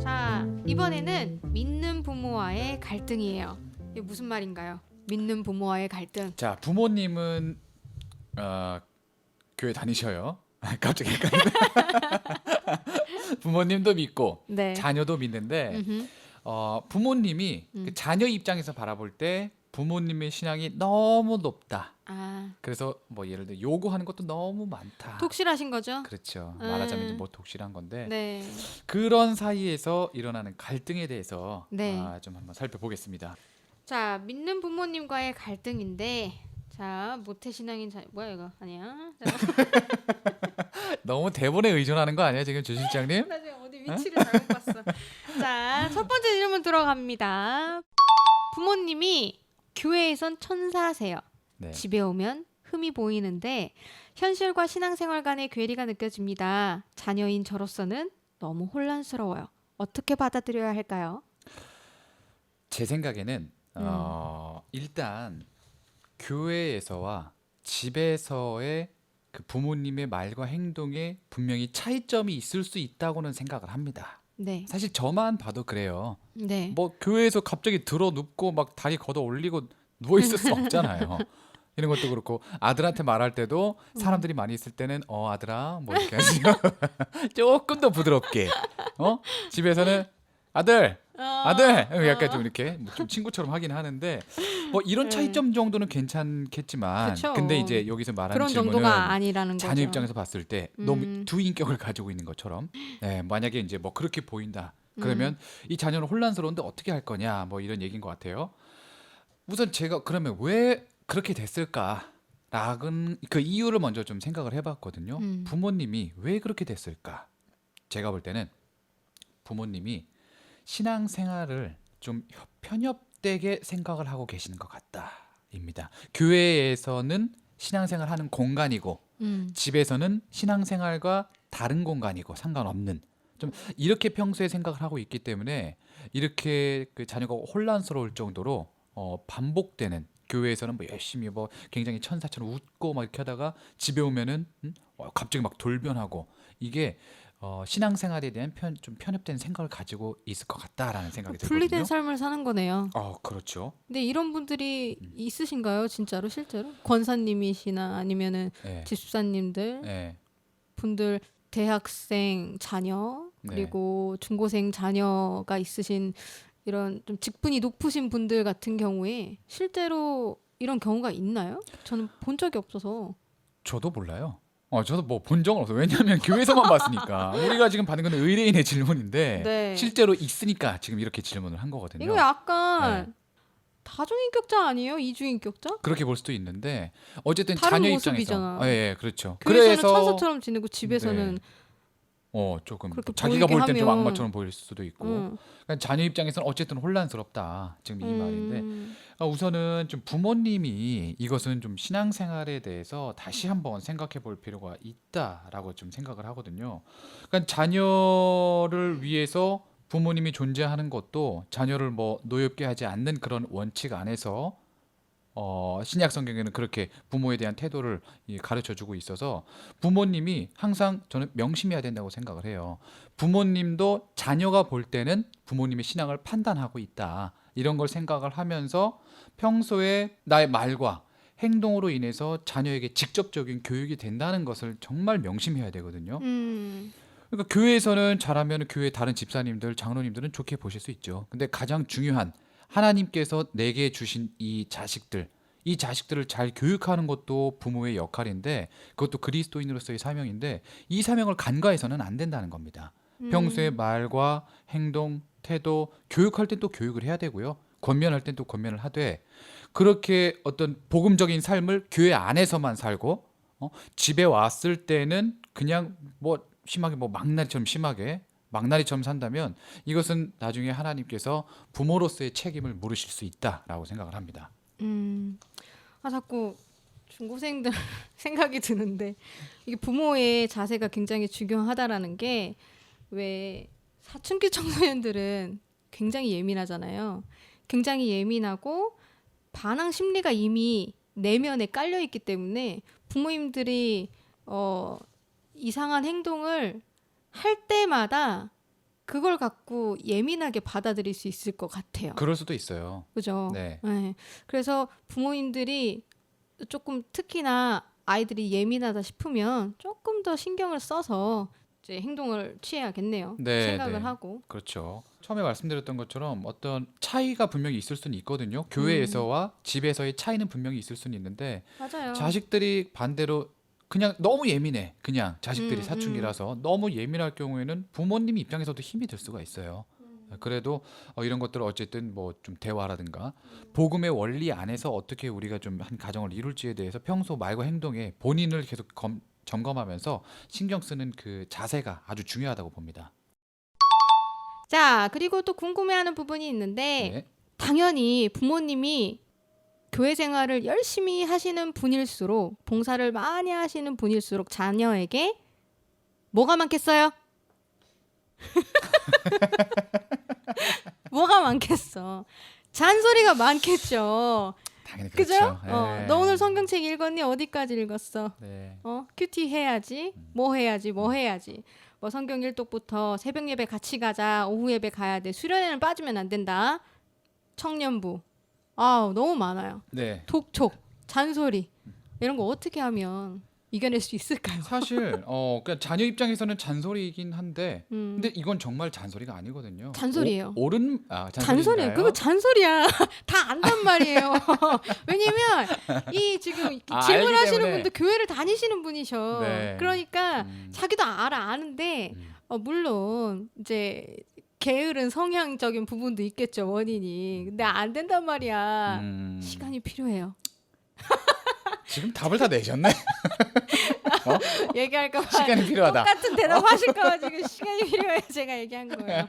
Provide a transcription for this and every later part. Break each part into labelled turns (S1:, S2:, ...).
S1: 자, 이번에는 믿는 부모와의 갈등이에요. 이게 무슨 말인가요? 믿는 부모와의 갈등.
S2: 자, 부모님은 교회 다니셔요. 갑자기 헷갈리네. 부모님도 믿고
S1: 네.
S2: 자녀도 믿는데
S1: 음흠.
S2: 부모님이 그 자녀 입장에서 바라볼 때 부모님의 신앙이 너무 높다.
S1: 아,
S2: 그래서 뭐 예를 들어 요구하는 것도 너무 많다.
S1: 독실하신 거죠?
S2: 그렇죠. 말하자면 이제 뭐 독실한 건데
S1: 네.
S2: 그런 사이에서 일어나는 갈등에 대해서
S1: 네.
S2: 좀 한번 살펴보겠습니다.
S1: 자, 믿는 부모님과의 갈등인데, 자, 모태신앙인 뭐야 이거 아니야? 자,
S2: 너무 대본에 의존하는 거 아니야 지금 조 실장님?
S1: 나 지금 어디 위치를 잘못 봤어. 자, 첫 번째 질문 들어갑니다. 부모님이 교회에선 천사세요.
S2: 네.
S1: 집에 오면 흠이 보이는데 현실과 신앙생활 간의 괴리가 느껴집니다. 자녀인 저로서는 너무 혼란스러워요. 어떻게 받아들여야 할까요?
S2: 제 생각에는 일단 교회에서와 집에서의 그 부모님의 말과 행동에 분명히 차이점이 있을 수 있다고는 생각을 합니다.
S1: 네.
S2: 사실 저만 봐도 그래요.
S1: 네.
S2: 뭐 교회에서 갑자기 들어 눕고 막 다리 걷어 올리고 누워 있을 수 없잖아요. 이런 것도 그렇고 아들한테 말할 때도 사람들이 많이 있을 때는 아들아 뭐 이렇게 하지 조금 더 부드럽게 집에서는 아들 약간 좀 이렇게 뭐좀 친구처럼 하긴 하는데 뭐 이런 차이점 정도는 괜찮겠지만
S1: 그쵸.
S2: 근데 이제 여기서 말하는
S1: 그런
S2: 질문은
S1: 정도가 아니라는
S2: 자녀
S1: 거죠.
S2: 입장에서 봤을 때 너무 두 인격을 가지고 있는 것처럼 만약에 이제 뭐 그렇게 보인다 그러면 이 자녀는 혼란스러운데 어떻게 할 거냐 뭐 이런 얘기인 것 같아요. 우선 제가 그러면 왜 그렇게 됐을까라는 그 이유를 먼저 좀 생각을 해봤거든요. 부모님이 왜 그렇게 됐을까? 제가 볼 때는 부모님이 신앙생활을 좀 편협되게 생각을 하고 계시는 것 같다입니다. 교회에서는 신앙생활하는 공간이고 집에서는 신앙생활과 다른 공간이고 상관없는 좀 이렇게 평소에 생각을 하고 있기 때문에 이렇게 그 자녀가 혼란스러울 정도로 반복되는 교회에서는 뭐 열심히 뭐 굉장히 천사처럼 웃고 막 이렇게 하다가 집에 오면은 갑자기 막 돌변하고 이게 신앙생활에 대한 좀 편협된 생각을 가지고 있을 것 같다라는 생각이
S1: 분리된
S2: 들거든요.
S1: 삶을 사는 거네요.
S2: 그렇죠.
S1: 근데 이런 분들이 있으신가요, 진짜로 실제로? 권사님이시나 아니면은
S2: 네.
S1: 집사님들
S2: 네.
S1: 분들 대학생 자녀
S2: 네.
S1: 그리고 중고생 자녀가 있으신 이런 좀 직분이 높으신 분들 같은 경우에 실제로 이런 경우가 있나요? 저는 본 적이 없어서.
S2: 저도 몰라요. 저도 뭐 본 적은 없어요. 왜냐하면 교회에서만 봤으니까. 우리가 지금 받는 건 의뢰인의 질문인데
S1: 네.
S2: 실제로 있으니까 지금 이렇게 질문을 한 거거든요.
S1: 이거 약간
S2: 네.
S1: 다중인격자 아니에요? 이중인격자?
S2: 그렇게 볼 수도 있는데 어쨌든
S1: 다른
S2: 자녀
S1: 모습이잖아.
S2: 입장에서 그렇죠.
S1: 교회에서는
S2: 그래서
S1: 천사처럼 지내고 집에서는
S2: 네. 조금
S1: 그렇게
S2: 자기가
S1: 보이게
S2: 볼 땐 좀
S1: 하면-
S2: 악마처럼 보일 수도 있고 그러니까 자녀 입장에서는 어쨌든 혼란스럽다. 지금 이 말인데 우선은 좀 부모님이 이것은 좀 신앙생활에 대해서 다시 한번 생각해 볼 필요가 있다라고 좀 생각을 하거든요. 그러니까 자녀를 위해서 부모님이 존재하는 것도 자녀를 뭐 노엽게 하지 않는 그런 원칙 안에서 신약 성경에는 그렇게 부모에 대한 태도를 가르쳐 주고 있어서 부모님이 항상 저는 명심해야 된다고 생각을 해요. 부모님도 자녀가 볼 때는 부모님의 신앙을 판단하고 있다. 이런 걸 생각을 하면서 평소에 나의 말과 행동으로 인해서 자녀에게 직접적인 교육이 된다는 것을 정말 명심해야 되거든요. 그러니까 교회에서는 잘하면 교회 다른 집사님들, 장로님들은 좋게 보실 수 있죠. 근데 가장 중요한 하나님께서 내게 주신 이 자식들을 잘 교육하는 것도 부모의 역할인데 그것도 그리스도인으로서의 사명인데 이 사명을 간과해서는 안 된다는 겁니다. 평소에 말과 행동, 태도, 교육할 땐 또 교육을 해야 되고요. 권면할 땐 또 권면을 하되 그렇게 어떤 복음적인 삶을 교회 안에서만 살고 집에 왔을 때는 그냥 뭐 심하게 뭐 망나니처럼 산다면 이것은 나중에 하나님께서 부모로서의 책임을 물으실 수 있다라고 생각을 합니다.
S1: 자꾸 중고생들 생각이 드는데 이게 부모의 자세가 굉장히 중요하다라는 게 왜 사춘기 청소년들은 굉장히 예민하잖아요. 굉장히 예민하고 반항 심리가 이미 내면에 깔려 있기 때문에 부모님들이 이상한 행동을 할 때마다 그걸 갖고 예민하게 받아들일 수 있을 것 같아요.
S2: 그럴 수도 있어요.
S1: 그죠?
S2: 네.
S1: 네. 그래서 부모님들이 조금 특히나 아이들이 예민하다 싶으면 조금 더 신경을 써서 이제 행동을 취해야겠네요.
S2: 네,
S1: 생각을
S2: 네.
S1: 하고.
S2: 그렇죠. 처음에 말씀드렸던 것처럼 어떤 차이가 분명히 있을 수는 있거든요. 교회에서와 집에서의 차이는 분명히 있을 수는 있는데
S1: 맞아요.
S2: 자식들이 반대로 그냥 너무 예민해. 그냥 자식들이
S1: 음,
S2: 사춘기라서 너무 예민할 경우에는 부모님 입장에서도 힘이 들 수가 있어요. 그래도 이런 것들을 어쨌든 뭐 좀 대화라든가 복음의 원리 안에서 어떻게 우리가 좀 한 가정을 이룰지에 대해서 평소 말과 행동에 본인을 계속 점검하면서 신경 쓰는 그 자세가 아주 중요하다고 봅니다.
S1: 자, 그리고 또 궁금해하는 부분이 있는데
S2: 네.
S1: 당연히 부모님이 교회 생활을 열심히 하시는 분일수록 봉사를 많이 하시는 분일수록 자녀에게 뭐가 많겠어요? 뭐가 많겠어? 잔소리가 많겠죠.
S2: 당연히
S1: 그죠?
S2: 그렇죠.
S1: 너 오늘 성경책 읽었니? 어디까지 읽었어?
S2: 네.
S1: 큐티 해야지. 뭐 해야지. 뭐 해야지. 뭐 성경 일독부터 새벽 예배 같이 가자. 오후 예배 가야 돼. 수련회는 빠지면 안 된다. 청년부. 너무 많아요.
S2: 네.
S1: 독촉, 잔소리 이런 거 어떻게 하면 이겨낼 수 있을까요?
S2: 사실 그러니까 자녀 입장에서는 잔소리이긴 한데
S1: 음,
S2: 근데 이건 정말 잔소리가 아니거든요.
S1: 잔소리예요.
S2: 옳은
S1: 잔소리예요.
S2: 잔소리인가요?
S1: 그거 잔소리야. 다 안단 말이에요. 왜냐면 이 지금
S2: 알기
S1: 질문하시는
S2: 때문에.
S1: 분도 교회를 다니시는 분이셔.
S2: 네.
S1: 그러니까
S2: 음,
S1: 자기도 아는데 물론 이제 게으른 성향적인 부분도 있겠죠, 원인이. 근데 안 된단 말이야. 시간이 필요해요.
S2: 지금 답을 다 내셨네.
S1: 얘기할까 봐
S2: 시간이 필요하다.
S1: 똑같은 대답 하실까 봐 지금 시간이 필요해 제가 얘기한 거예요.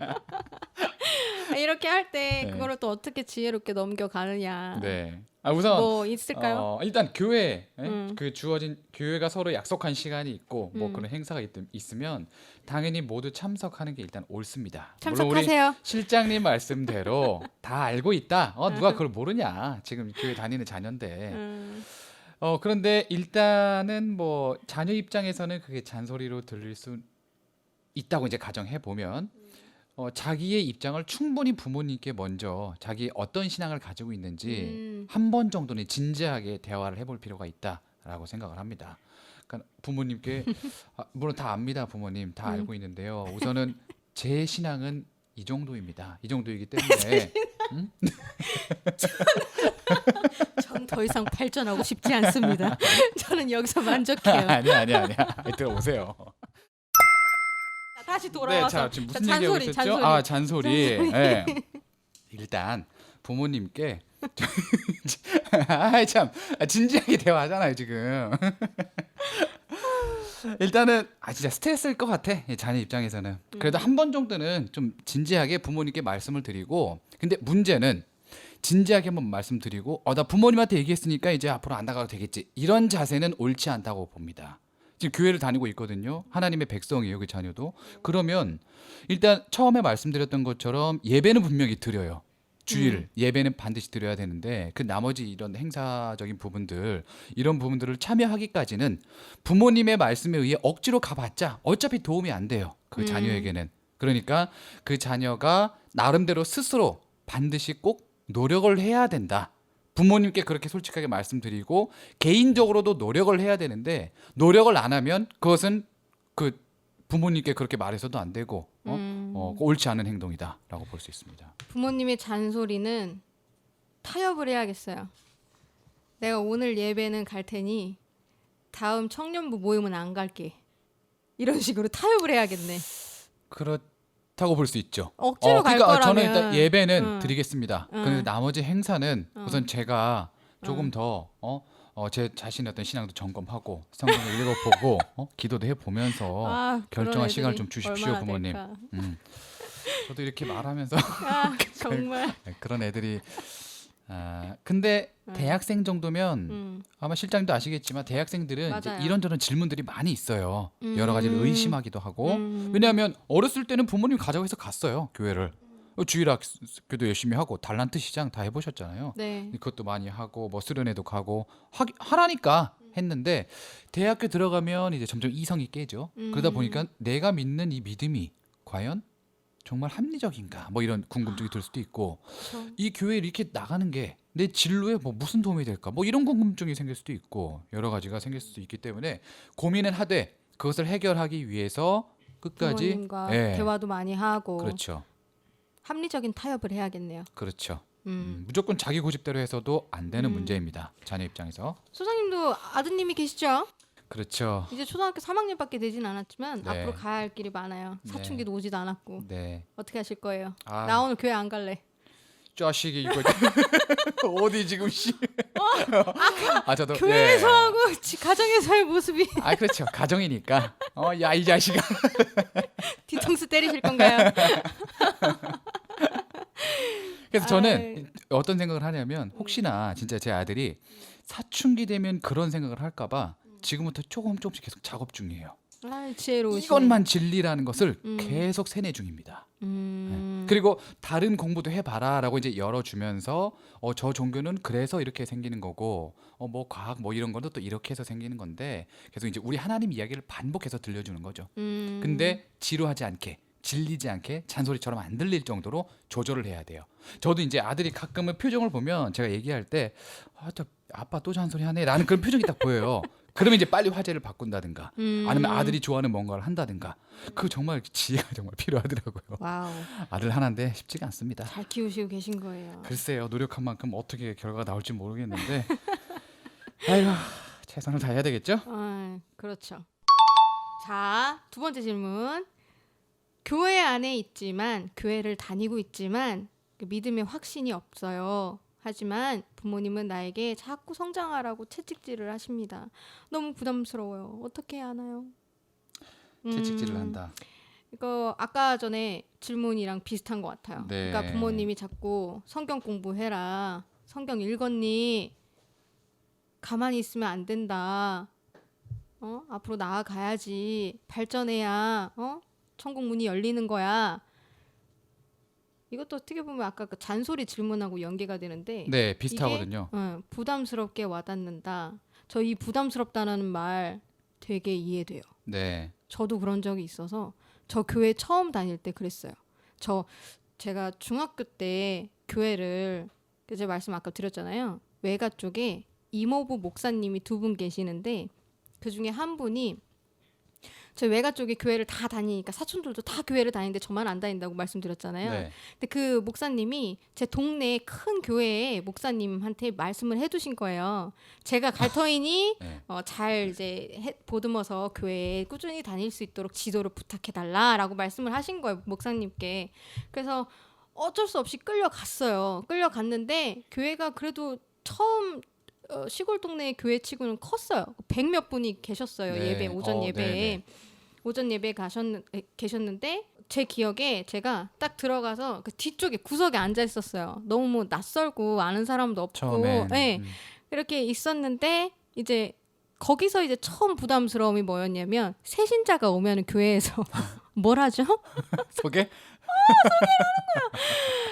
S1: 이렇게 할 때
S2: 네.
S1: 그거를 또 어떻게 지혜롭게 넘겨가느냐.
S2: 네. 우선
S1: 뭐 있을까요?
S2: 일단 교회
S1: 음.
S2: 그 주어진 교회가 서로 약속한 시간이 있고 뭐
S1: 음.
S2: 그런 행사가 있으면 당연히 모두 참석하는 게 일단 옳습니다. 물론 우리
S1: 참석하세요.
S2: 실장님 말씀대로 다 알고 있다. 누가 그걸 모르냐. 지금 교회 다니는 자녀인데. 그런데 일단은 뭐 자녀 입장에서는 그게 잔소리로 들릴 수 있다고 이제 가정해 보면 자기의 입장을 충분히 부모님께 먼저 자기 어떤 신앙을 가지고 있는지 한 번 정도는 진지하게 대화를 해볼 필요가 있다라고 생각을 합니다. 그러니까 부모님께 물론 다 압니다, 부모님 다 알고 있는데요. 우선은 제 신앙은 이 정도입니다. 이 정도이기 때문에
S1: 전 더 이상 발전하고 싶지 않습니다. 저는 여기서 만족해요.
S2: 아니야. 들어오세요.
S1: 자, 다시
S2: 네,
S1: 돌아와서
S2: 자, 지금 무슨 얘기하고
S1: 잔소리,
S2: 있었죠?
S1: 잔소리.
S2: 잔소리. 네. 일단 부모님께 참 진지하게 대화하잖아요 지금. 일단은 진짜 스트레스일 것 같아 자녀 입장에서는. 그래도 한 번 정도는 좀 진지하게 부모님께 말씀을 드리고, 근데 문제는 진지하게 한번 말씀드리고 나 부모님한테 얘기했으니까 이제 앞으로 안 나가도 되겠지, 이런 자세는 옳지 않다고 봅니다. 지금 교회를 다니고 있거든요. 하나님의 백성이에요, 그 자녀도. 그러면 일단 처음에 말씀드렸던 것처럼 예배는 분명히 드려요. 주일 예배는 반드시 드려야 되는데 그 나머지 이런 행사적인 부분들, 이런 부분들을 참여하기까지는 부모님의 말씀에 의해 억지로 가봤자 어차피 도움이 안 돼요, 그 자녀에게는. 그러니까 그 자녀가 나름대로 스스로 반드시 꼭 노력을 해야 된다. 부모님께 그렇게 솔직하게 말씀드리고 개인적으로도 노력을 해야 되는데, 노력을 안 하면 그것은 그 부모님께 그렇게 말해서도 안 되고 옳지 않은 행동이다라고 볼 수 있습니다.
S1: 부모님의 잔소리는 타협을 해야겠어요. 내가 오늘 예배는 갈 테니 다음 청년부 모임은 안 갈게. 이런 식으로 타협을 해야겠네.
S2: 그렇다고 볼 수 있죠.
S1: 억지로 갈
S2: 그러니까
S1: 거라면.
S2: 저는 일단 예배는
S1: 응.
S2: 드리겠습니다.
S1: 응.
S2: 근데 나머지 행사는
S1: 응.
S2: 우선 제가 조금
S1: 응.
S2: 더 제 자신의 어떤 신앙도 점검하고 성경을 읽어보고 기도도 해보면서
S1: 그런
S2: 결정할 시간을
S1: 애들이
S2: 좀 주십시오,
S1: 얼마나
S2: 부모님.
S1: 될까.
S2: 저도 이렇게 말하면서
S1: 정말.
S2: 그런 애들이 근데 대학생 정도면 아마 실장님도 아시겠지만 대학생들은 이제
S1: 맞아요.
S2: 이런저런 질문들이 많이 있어요. 여러 가지를 의심하기도 하고.
S1: 음.
S2: 왜냐하면 어렸을 때는 부모님이 가자고 해서 갔어요, 교회를. 주일학교도 열심히 하고 달란트 시장 다 해보셨잖아요.
S1: 네.
S2: 그것도 많이 하고 뭐 수련회도 가고 하라니까 했는데 대학교 들어가면 이제 점점 이성이 깨죠. 그러다 보니까 내가 믿는 이 믿음이 과연 정말 합리적인가 뭐 이런 궁금증이 들 수도 있고
S1: 그렇죠.
S2: 이 교회 이렇게 나가는 게 내 진로에 뭐 무슨 도움이 될까 뭐 이런 궁금증이 생길 수도 있고 여러 가지가 생길 수도 있기 때문에 고민은 하되 그것을 해결하기 위해서 끝까지
S1: 부모님과
S2: 예,
S1: 대화도 많이 하고
S2: 그렇죠.
S1: 합리적인 타협을 해야겠네요.
S2: 그렇죠.
S1: 음.
S2: 무조건 자기 고집대로 해서도 안 되는
S1: 음.
S2: 문제입니다. 자녀 입장에서.
S1: 소장님도 아드님이 계시죠?
S2: 그렇죠.
S1: 이제 초등학교 3학년밖에 되진 않았지만
S2: 네.
S1: 앞으로 가야 할 길이 많아요.
S2: 네.
S1: 사춘기도 오지도 않았고
S2: 네.
S1: 어떻게 하실 거예요?
S2: 아,
S1: 나 오늘 교회 안 갈래.
S2: 자식이 이거 어디 지금 씨. 아 저도
S1: 교회에서
S2: 예.
S1: 하고 가정에서의 모습이
S2: 아 그렇죠. 가정이니까. 야 이 자식아.
S1: 뒤통수 때리실 건가요?
S2: 그래서 저는 어떤 생각을 하냐면 혹시나 진짜 제 아들이 사춘기 되면 그런 생각을 할까봐 지금부터 조금씩 계속 작업 중이에요.
S1: 지혜로우시네.
S2: 이것만 진리라는 것을
S1: 음.
S2: 계속 세뇌 중입니다.
S1: 음.
S2: 그리고 다른 공부도 해봐라라고 이제 열어주면서 저 종교는 그래서 이렇게 생기는 거고 뭐 과학 뭐 이런 것도 또 이렇게 해서 생기는 건데 계속 이제 우리 하나님 이야기를 반복해서 들려주는 거죠. 근데 지루하지 않게 질리지 않게 잔소리처럼 안 들릴 정도로 조절을 해야 돼요. 저도 이제 아들이 가끔은 표정을 보면 제가 얘기할 때 아빠 또 잔소리 하네 라는 그런 표정이 딱 보여요. 그러면 이제 빨리 화제를 바꾼다든가 아니면 아들이 좋아하는 뭔가를 한다든가 그 정말 지혜가 정말 필요하더라고요.
S1: 와우.
S2: 아들 하나인데 쉽지가 않습니다.
S1: 잘 키우시고 계신 거예요.
S2: 글쎄요 노력한 만큼 어떻게 결과가 나올지 모르겠는데 아이고 최선을 다해야 되겠죠?
S1: 그렇죠. 자, 두 번째 질문. 교회 안에 있지만 교회를 다니고 있지만 그 믿음의 확신이 없어요. 하지만 부모님은 나에게 자꾸 성장하라고 채찍질을 하십니다. 너무 부담스러워요. 어떻게 해야 하나요?
S2: 채찍질을 한다.
S1: 이거 아까 전에 질문이랑 비슷한 것 같아요.
S2: 네.
S1: 그러니까 부모님이 자꾸 성경 공부해라. 성경 읽었니? 가만히 있으면 안 된다. 앞으로 나아가야지. 발전해야 천국 문이 열리는 거야. 이것도 어떻게 보면 아까 그 잔소리 질문하고 연계가 되는데
S2: 네 비슷하거든요.
S1: 이게 부담스럽게 와닿는다. 저 이 부담스럽다는 말 되게 이해돼요.
S2: 네.
S1: 저도 그런 적이 있어서 저 교회 처음 다닐 때 그랬어요. 제가 중학교 때 교회를 제가 말씀 아까 드렸잖아요. 외가 쪽에 이모부 목사님이 두 분 계시는데 그 중에 한 분이 저희 외가 쪽에 교회를 다 다니니까 사촌들도 다 교회를 다니는데 저만 안 다닌다고 말씀드렸잖아요.
S2: 네.
S1: 근데 그 목사님이 제 동네 큰 교회에 목사님한테 말씀을 해두신 거예요. 제가 갈 터이니
S2: 네.
S1: 잘 이제 보듬어서 교회에 꾸준히 다닐 수 있도록 지도를 부탁해달라라고 말씀을 하신 거예요, 목사님께. 그래서 어쩔 수 없이 끌려갔어요. 끌려갔는데 교회가 그래도 처음 시골 동네 교회치고는 컸어요. 100몇 분이 계셨어요.
S2: 네.
S1: 예배 오전 예배에.
S2: 네네.
S1: 오전 예배에 계셨는데 제 기억에 제가 딱 들어가서 그 뒤쪽에 구석에 앉아 있었어요. 너무 뭐 낯설고 아는 사람도 없고
S2: 처음에
S1: 네, 이렇게 있었는데 이제 거기서 이제 처음 부담스러움이 뭐였냐면 새신자가 오면 교회에서 뭘 하죠?
S2: 소개?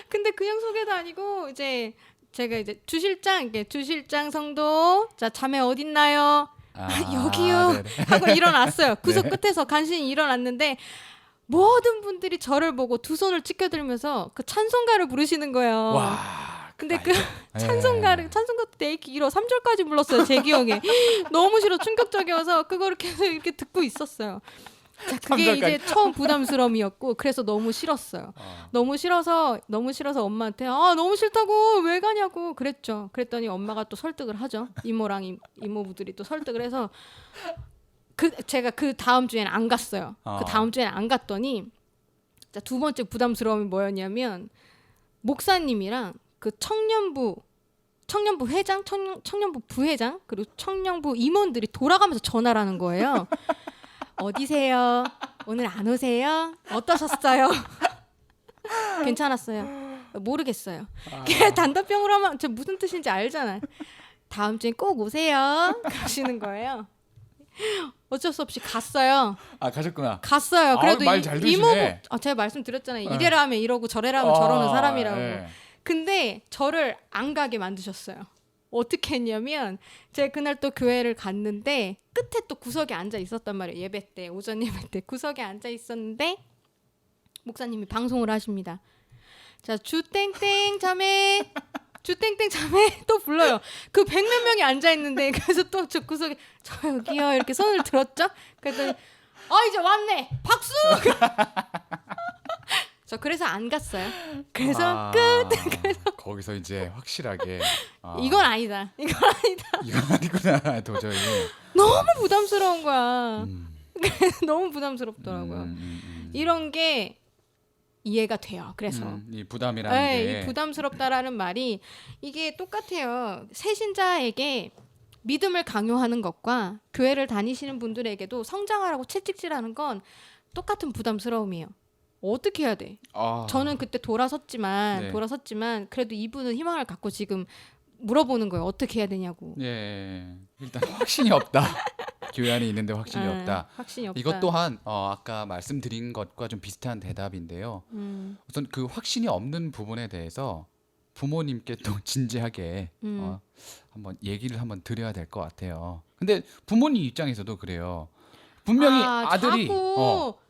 S1: 근데 그냥 소개도 아니고 이제 제가 이제 주실장 성도 자 자매 어딨나요? 여기요
S2: 네네.
S1: 하고 일어났어요. 구석 끝에서 간신히 일어났는데 모든 분들이 저를 보고 두 손을 치켜들면서 그 찬송가를 부르시는 거예요.
S2: 와.
S1: 근데 그
S2: 알죠.
S1: 찬송가도 되게 길어. 3절까지 불렀어요. 제 기억에. 너무 싫어. 충격적이어서 그거를 계속 이렇게 듣고 있었어요. 자, 그게
S2: 3절까지.
S1: 이제 처음 부담스러움이었고 그래서 너무 싫었어요. 너무 싫어서 엄마한테 너무 싫다고 왜 가냐고 그랬죠. 그랬더니 엄마가 또 설득을 하죠. 이모랑 이모부들이 또 설득을 해서 제가 그 다음 주에는 안 갔어요. 그 다음 주에는 안 갔더니 자, 두 번째 부담스러움이 뭐였냐면 목사님이랑 그 청년부 회장, 청년부 부회장 그리고 청년부 임원들이 돌아가면서 전화를 하는 거예요. 어디세요? 오늘 안 오세요? 어떠셨어요? 괜찮았어요. 모르겠어요. 단답형으로 하면 저 무슨 뜻인지 알잖아요. 다음 주에 꼭 오세요. 그러시는 거예요. 어쩔 수 없이 갔어요.
S2: 아 가셨구나.
S1: 갔어요. 그래도
S2: 말 잘
S1: 이모부
S2: 들으시네.
S1: 제가 말씀드렸잖아요.
S2: 네.
S1: 이래라 하면 이러고 저래라 하면 저러는 사람이라고.
S2: 예.
S1: 근데 저를 안 가게 만드셨어요. 어떻게 했냐면 제가 그날 또 교회를 갔는데 끝에 또 구석에 앉아 있었단 말이에요. 예배 때 오전 예배 때 구석에 앉아 있었는데 목사님이 방송을 하십니다. 자, 주땡땡 자매 주땡땡 자매 또 불러요. 그 100몇 명이 앉아 있는데 그래서 또 저 구석에 저 여기요 이렇게 손을 들었죠. 그랬더니 이제 왔네 박수. 저 그래서 안 갔어요. 그래서 끝.
S2: 거기서 이제 확실하게
S1: 이건 아니다. 이건 아니다.
S2: 이건 아니구나 도저히.
S1: 너무 부담스러운 거야. 너무 부담스럽더라고요. 이런 게 이해가 돼요. 그래서
S2: 이 부담이라는 게
S1: 이 부담스럽다라는 말이 이게 똑같아요. 새신자에게 믿음을 강요하는 것과 교회를 다니시는 분들에게도 성장하라고 채찍질하는 건 똑같은 부담스러움이에요. 어떻게 해야 돼? 저는 그때 돌아섰지만 그래도 이분은 희망을 갖고 지금 물어보는 거예요. 어떻게 해야 되냐고.
S2: 예, 일단 확신이 없다. 교회 안에 있는데 확신이 없다.
S1: 확신이 없다.
S2: 이것 또한 아까 말씀드린 것과 좀 비슷한 대답인데요. 우선 그 확신이 없는 부분에 대해서 부모님께 또 진지하게 한번 얘기를 한번 드려야 될 것 같아요. 근데 부모님 입장에서도 그래요. 분명히 아들이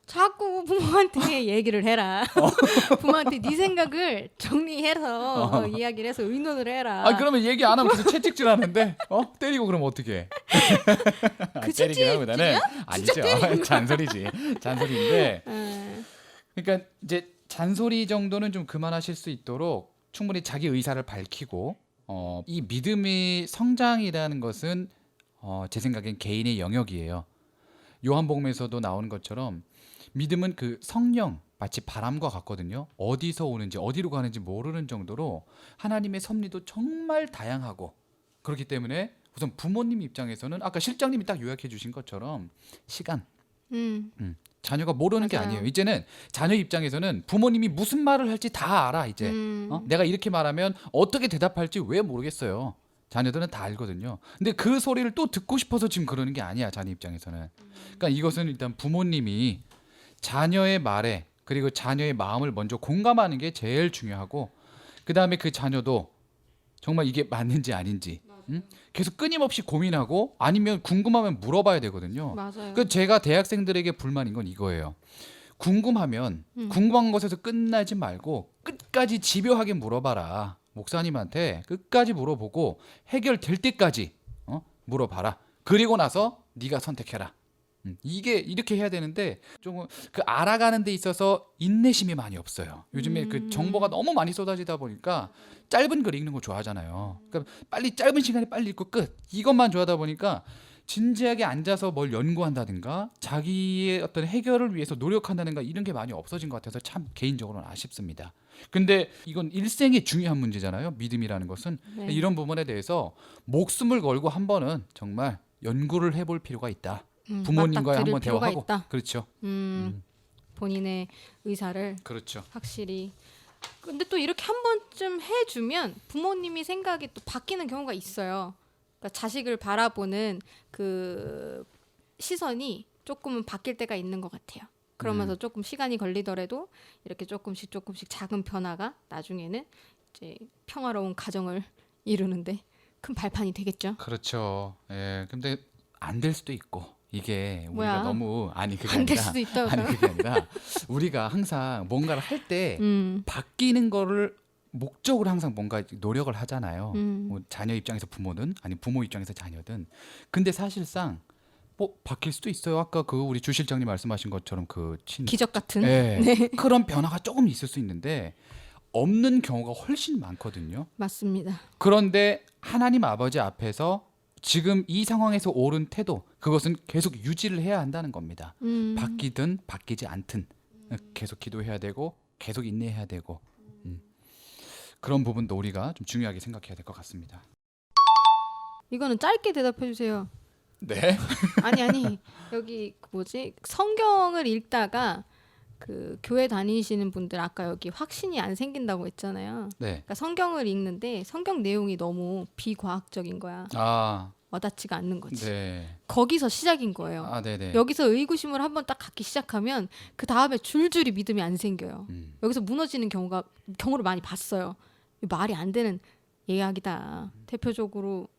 S1: 자꾸 부모한테 얘기를 해라. 부모한테 네 생각을 정리해서 이야기를 해서 의논을 해라.
S2: 그러면 얘기 안 하면 계속 채찍질하는데 때리고 그러면 어떻게?
S1: 그
S2: 때리기보다는 아니죠. 잔소리인데. 그러니까 이제 잔소리 정도는 좀 그만하실 수 있도록 충분히 자기 의사를 밝히고 이 믿음의 성장이라는 것은 제 생각엔 개인의 영역이에요. 요한복음에서도 나오는 것처럼 믿음은 그 성령 마치 바람과 같거든요. 어디서 오는지 어디로 가는지 모르는 정도로 하나님의 섭리도 정말 다양하고 그렇기 때문에 우선 부모님 입장에서는 아까 실장님이 딱 요약해 주신 것처럼 시간 자녀가 모르는 게 아니에요. 이제는 자녀 입장에서는 부모님이 무슨 말을 할지 다 알아. 이제 내가 이렇게 말하면 어떻게 대답할지 왜 모르겠어요. 자녀들은 다 알거든요. 근데 그 소리를 또 듣고 싶어서 지금 그러는 게 아니야. 자녀 입장에서는. 그러니까 이것은 일단 부모님이 자녀의 말에 그리고 자녀의 마음을 먼저 공감하는 게 제일 중요하고 그다음에 그 자녀도 정말 이게 맞는지 아닌지 계속 끊임없이 고민하고 아니면 궁금하면 물어봐야 되거든요.
S1: 맞아요.
S2: 그 제가 대학생들에게 불만인 건 이거예요. 궁금하면 궁금한 것에서 끝나지 말고 끝까지 집요하게 물어봐라. 목사님한테 끝까지 물어보고 해결될 때까지 물어봐라. 그리고 나서 네가 선택해라. 이게 이렇게 해야 되는데 좀 그 알아가는 데 있어서 인내심이 많이 없어요. 요즘에 그 정보가 너무 많이 쏟아지다 보니까 짧은 글 읽는 거 좋아하잖아요. 그러니까 빨리 짧은 시간에 빨리 읽고 끝 이것만 좋아하다 보니까 진지하게 앉아서 뭘 연구한다든가 자기의 어떤 해결을 위해서 노력한다든가 이런 게 많이 없어진 것 같아서 참 개인적으로는 아쉽습니다. 근데 이건 일생의 중요한 문제잖아요. 믿음이라는 것은.
S1: 네.
S2: 이런 부분에 대해서 목숨을 걸고 한 번은 정말 연구를 해볼 필요가 있다. 부모님과의 한번 대화하고.
S1: 있다.
S2: 그렇죠.
S1: 본인의 의사를
S2: 그렇죠.
S1: 확실히. 근데 또 이렇게 한 번쯤 해주면 부모님이 생각이 또 바뀌는 경우가 있어요. 그러니까 자식을 바라보는 그 시선이 조금은 바뀔 때가 있는 것 같아요. 그러면서 조금 시간이 걸리더라도 이렇게 조금씩 작은 변화가 나중에는 이제 평화로운 가정을 이루는데 큰 발판이 되겠죠.
S2: 그렇죠. 예. 근데 안 될 수도 있고 이게
S1: 뭐야?
S2: 우리가 너무 그게
S1: 안 될
S2: 아니라
S1: 수도 있다고.
S2: 그게 아니라 우리가 항상 뭔가를 할 때 바뀌는 거를 목적으로 항상 뭔가 노력을 하잖아요. 뭐 자녀 입장에서 부모든 아니 부모 입장에서 자녀든. 근데 사실상 바뀔 수도 있어요. 아까 그 우리 주 실장님 말씀하신 것처럼
S1: 기적 같은.
S2: 네. 그런 변화가 조금 있을 수 있는데 없는 경우가 훨씬 많거든요.
S1: 맞습니다.
S2: 그런데 하나님 아버지 앞에서 지금 이 상황에서 옳은 태도 그것은 계속 유지를 해야 한다는 겁니다. 바뀌든 바뀌지 않든 계속 기도해야 되고 계속 인내해야 되고 그런 부분도 우리가 좀 중요하게 생각해야 될 것 같습니다.
S1: 이거는 짧게 대답해 주세요.
S2: 네.
S1: 아니 여기 성경을 읽다가 그 교회 다니시는 분들 아까 여기 확신이 안 생긴다고 했잖아요.
S2: 네.
S1: 그러니까 성경을 읽는데 성경 내용이 너무 비과학적인 거야. 와닿지가 않는 거지.
S2: 네.
S1: 거기서 시작인 거예요.
S2: 아, 네네.
S1: 여기서 의구심을 한번 딱 갖기 시작하면 그 다음에 줄줄이 믿음이 안 생겨요. 여기서 무너지는 경우를 많이 봤어요. 말이 안 되는 이야기다. 대표적으로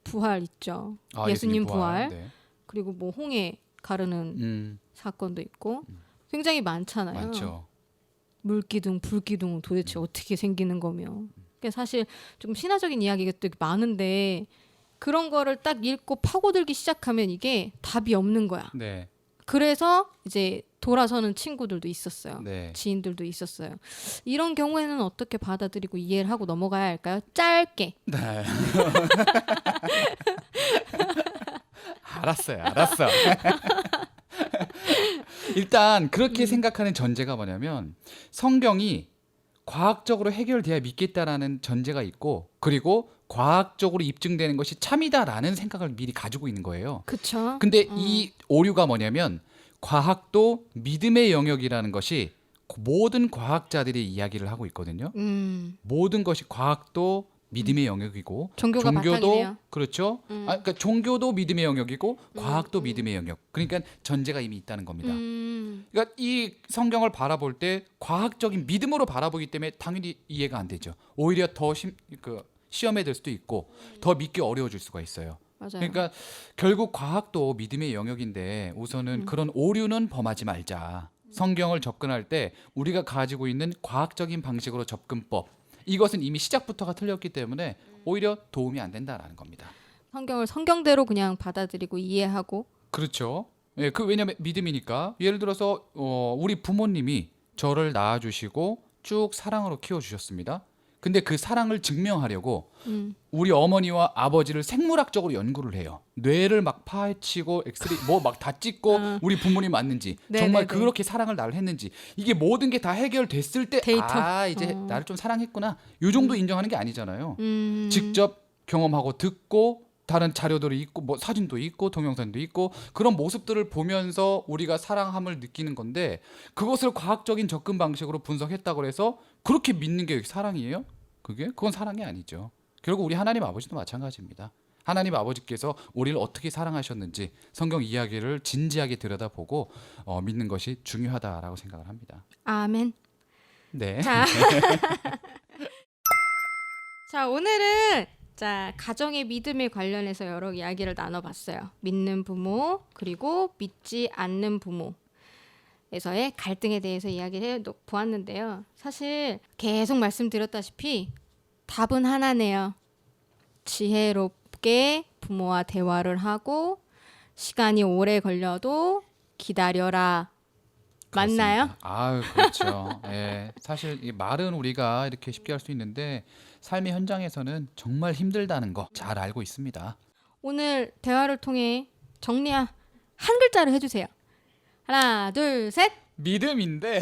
S1: 부활 있죠.
S2: 아,
S1: 예수님 부활.
S2: 네.
S1: 그리고 뭐 홍해 가르는 사건도 있고 굉장히 많잖아요.
S2: 많죠.
S1: 물기둥, 불기둥 도대체 어떻게 생기는 거며. 그러니까 사실 좀 신화적인 이야기가 또 많은데 그런 거를 딱 읽고 파고들기 시작하면 이게 답이 없는 거야.
S2: 네.
S1: 그래서 이제 돌아서는 친구들도 있었어요.
S2: 네.
S1: 지인들도 있었어요. 이런 경우에는 어떻게 받아들이고 이해를 하고 넘어가야 할까요? 짧게.
S2: 네. 알았어. 일단 그렇게 생각하는 전제가 뭐냐면 성경이 과학적으로 해결돼야 믿겠다라는 전제가 있고 그리고 과학적으로 입증되는 것이 참이다라는 생각을 미리 가지고 있는 거예요.
S1: 그쵸?
S2: 근데 이 오류가 뭐냐면 과학도 믿음의 영역이라는 것이 모든 과학자들이 이야기를 하고 있거든요. 모든 것이 과학도 믿음의 영역이고
S1: 종교가
S2: 종교도
S1: 바탕이네요.
S2: 그렇죠. 그러니까 종교도 믿음의 영역이고 과학도 믿음의 영역. 그러니까 전제가 이미 있다는 겁니다. 그러니까 이 성경을 바라볼 때 과학적인 믿음으로 바라보기 때문에 당연히 이해가 안 되죠. 오히려 더 시험에 들 수도 있고 더 믿기 어려워질 수가 있어요.
S1: 맞아요.
S2: 그러니까 결국 과학도 믿음의 영역인데 우선은 그런 오류는 범하지 말자. 성경을 접근할 때 우리가 가지고 있는 과학적인 방식으로 접근법 이것은 이미 시작부터가 틀렸기 때문에 오히려 도움이 안 된다라는 겁니다.
S1: 성경을 성경대로 그냥 받아들이고 이해하고.
S2: 그렇죠. 예, 왜냐면 믿음이니까. 예를 들어서 우리 부모님이 저를 낳아주시고 쭉 사랑으로 키워주셨습니다. 근데 그 사랑을 증명하려고 우리 어머니와 아버지를 생물학적으로 연구를 해요. 뇌를 막 파헤치고 엑스레이 뭐 막 다 찍고 우리 부모님 맞는지 정말 그렇게 사랑을 나를 했는지 이게 모든 게 다 해결됐을 때
S1: 데이터.
S2: 이제 나를 좀 사랑했구나. 요 정도 인정하는 게 아니잖아요. 직접 경험하고 듣고 다른 자료들이 있고 뭐 사진도 있고 동영상도 있고 그런 모습들을 보면서 우리가 사랑함을 느끼는 건데 그것을 과학적인 접근 방식으로 분석했다고 해서 그렇게 믿는 게 사랑이에요? 그건 사랑이 아니죠. 결국 우리 하나님 아버지도 마찬가지입니다. 하나님 아버지께서 우리를 어떻게 사랑하셨는지 성경 이야기를 진지하게 들여다보고 믿는 것이 중요하다라고 생각을 합니다.
S1: 아멘.
S2: 네.
S1: 자, 오늘은 가정의 믿음에 관련해서 여러 이야기를 나눠봤어요. 믿는 부모 그리고 믿지 않는 부모에서의 갈등에 대해서 이야기를 보았는데요. 사실 계속 말씀드렸다시피 답은 하나네요. 지혜롭게 부모와 대화를 하고 시간이 오래 걸려도 기다려라. 맞나요?
S2: 아, 그렇죠. 예. 사실 이 말은 우리가 이렇게 쉽게 할 수 있는데 삶의 현장에서는 정말 힘들다는 거 잘 알고 있습니다.
S1: 오늘 대화를 통해 정리 한 글자로 해주세요. 하나, 둘, 셋.
S2: 믿음인데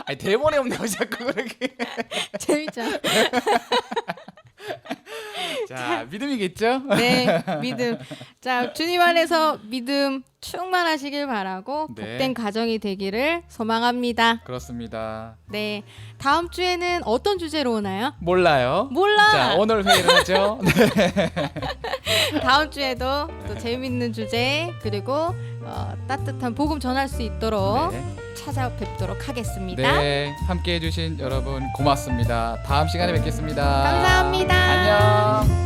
S2: 아니, 대본에 없는 거 자꾸 그렇게.
S1: 재밌죠?
S2: 자, 믿음이겠죠?
S1: 네, 믿음. 자, 주님 안에서 믿음 충만하시길 바라고
S2: 네.
S1: 복된 가정이 되기를 소망합니다.
S2: 그렇습니다.
S1: 네, 다음 주에는 어떤 주제로 오나요?
S2: 몰라요.
S1: 몰라.
S2: 자, 오늘 회의를 하죠.
S1: 다음 주에도 또 재밌는 주제 그리고 따뜻한 복음 전할 수 있도록
S2: 네.
S1: 찾아뵙도록 하겠습니다.
S2: 네, 함께 해주신 여러분 고맙습니다. 다음 시간에 뵙겠습니다.
S1: 감사합니다.
S2: 안녕.